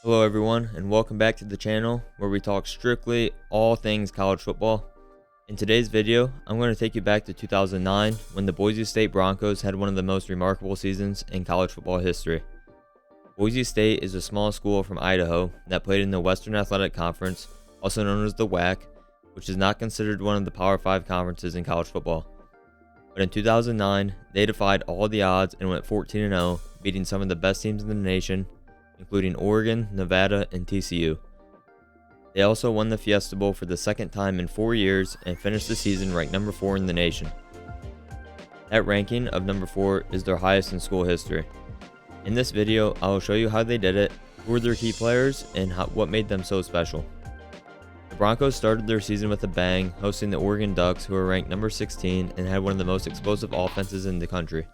Hello everyone, and welcome back to the channel where we talk strictly all things college football. In today's video, I'm going to take you back to 2009 when the Boise State Broncos had one of the most remarkable seasons in college football history. Boise State is a small school from Idaho that played in the Western Athletic Conference, also known as the WAC, which is not considered one of the Power 5 conferences in college football. But in 2009, they defied all the odds and went 14-0, beating some of the best teams in the nation, including Oregon, Nevada, and TCU. They also won the Fiesta Bowl for the second time in 4 years and finished the season ranked number 4 in the nation. That ranking of number 4 is their highest in school history. In this video, I will show you how they did it, who were their key players, and what made them so special. The Broncos started their season with a bang, hosting the Oregon Ducks, who were ranked number 16 and had one of the most explosive offenses in the country.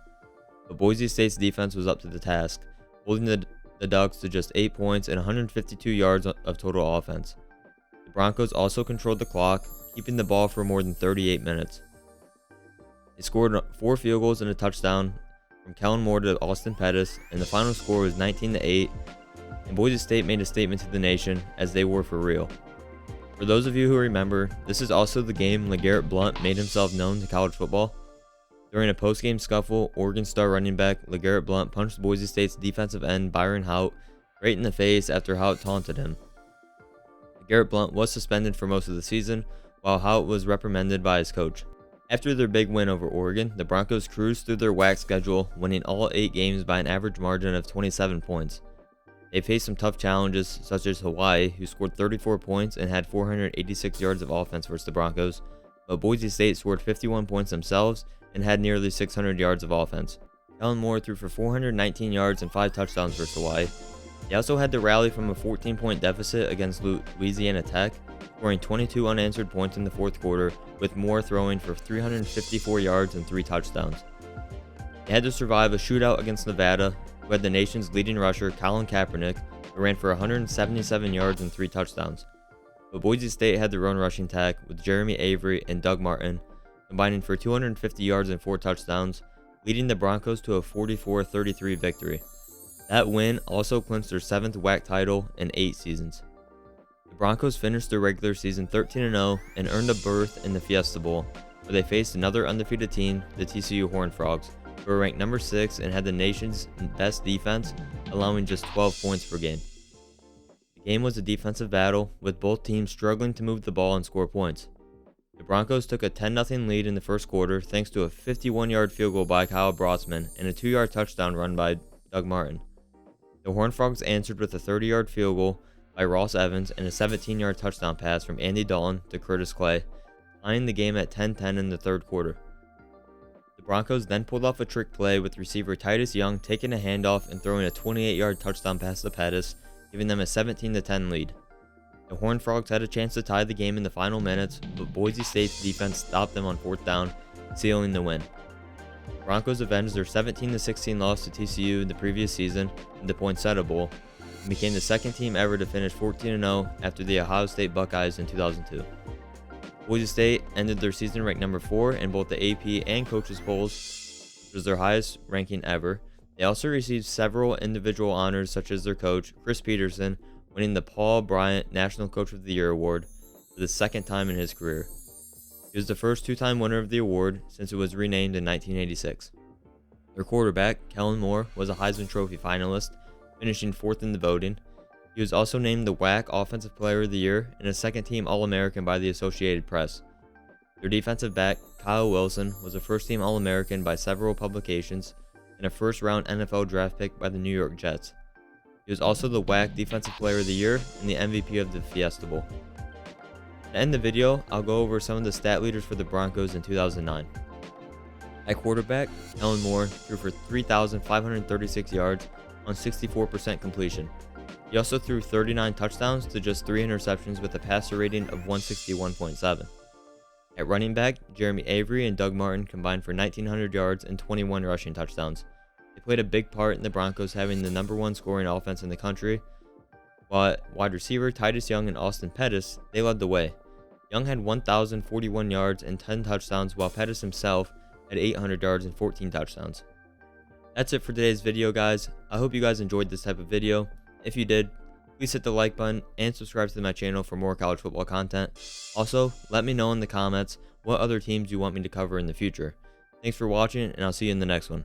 But Boise State's defense was up to the task, holding the Ducks to just 8 points and 152 yards of total offense. The Broncos also controlled the clock, keeping the ball for more than 38 minutes. They scored 4 field goals and a touchdown from Kellen Moore to Austin Pettis, and the final score was 19-8, and Boise State made a statement to the nation as they were for real. For those of you who remember, this is also the game LeGarrette Blount made himself known to college football. During a post-game scuffle, Oregon star running back LeGarrette Blount punched Boise State's defensive end Byron Hout right in the face after Hout taunted him. LeGarrette Blount was suspended for most of the season, while Hout was reprimanded by his coach. After their big win over Oregon, the Broncos cruised through their WAC schedule, winning all 8 games by an average margin of 27 points. They faced some tough challenges, such as Hawaii, who scored 34 points and had 486 yards of offense versus the Broncos, but Boise State scored 51 points themselves and had nearly 600 yards of offense. Kellen Moore threw for 419 yards and 5 touchdowns versus Hawaii. They also had to rally from a 14-point deficit against Louisiana Tech, scoring 22 unanswered points in the fourth quarter, with Moore throwing for 354 yards and 3 touchdowns. They had to survive a shootout against Nevada, who had the nation's leading rusher Colin Kaepernick, who ran for 177 yards and 3 touchdowns. But Boise State had their own rushing attack with Jeremy Avery and Doug Martin, combining for 250 yards and 4 touchdowns, leading the Broncos to a 44-33 victory. That win also clinched their 7th WAC title in 8 seasons. The Broncos finished their regular season 13-0 and earned a berth in the Fiesta Bowl, where they faced another undefeated team, the TCU Horned Frogs, who were ranked number 6 and had the nation's best defense, allowing just 12 points per game. The game was a defensive battle, with both teams struggling to move the ball and score points. The Broncos took a 10-0 lead in the first quarter thanks to a 51-yard field goal by Kyle Brotzman and a 2-yard touchdown run by Doug Martin. The Horned Frogs answered with a 30-yard field goal by Ross Evans and a 17-yard touchdown pass from Andy Dalton to Curtis Clay, tying the game at 10-10 in the third quarter. The Broncos then pulled off a trick play with receiver Titus Young taking a handoff and throwing a 28-yard touchdown pass to Pettis, giving them a 17-10 lead. The Horned Frogs had a chance to tie the game in the final minutes, but Boise State's defense stopped them on 4th down, sealing the win. The Broncos avenged their 17-16 loss to TCU in the previous season in the Poinsettia Bowl, and became the second team ever to finish 14-0 after the Ohio State Buckeyes in 2002. Boise State ended their season ranked number 4 in both the AP and coaches polls, which was their highest ranking ever. They also received several individual honors, such as their coach, Chris Peterson, winning the Paul Bryant National Coach of the Year award for the 2nd time in his career. He was the first 2-time winner of the award since it was renamed in 1986. Their quarterback, Kellen Moore, was a Heisman Trophy finalist, finishing 4th in the voting. He was also named the WAC Offensive Player of the Year and a 2nd-team All-American by the Associated Press. Their defensive back, Kyle Wilson, was a first-team All-American by several publications and a first-round NFL draft pick by the New York Jets. He was also the WAC Defensive Player of the Year and the MVP of the Fiesta Bowl. To end the video, I'll go over some of the stat leaders for the Broncos in 2009. At quarterback, Kellen Moore threw for 3,536 yards on 64% completion. He also threw 39 touchdowns to just 3 interceptions with a passer rating of 161.7. At running back, Jeremy Avery and Doug Martin combined for 1,900 yards and 21 rushing touchdowns. They played a big part in the Broncos having the number 1 scoring offense in the country, while at wide receiver Titus Young and Austin Pettis, they led the way. Young had 1,041 yards and 10 touchdowns, while Pettis himself had 800 yards and 14 touchdowns. That's it for today's video, guys. I hope you guys enjoyed this type of video. If you did, please hit the like button and subscribe to my channel for more college football content. Also, let me know in the comments what other teams you want me to cover in the future. Thanks for watching, and I'll see you in the next one.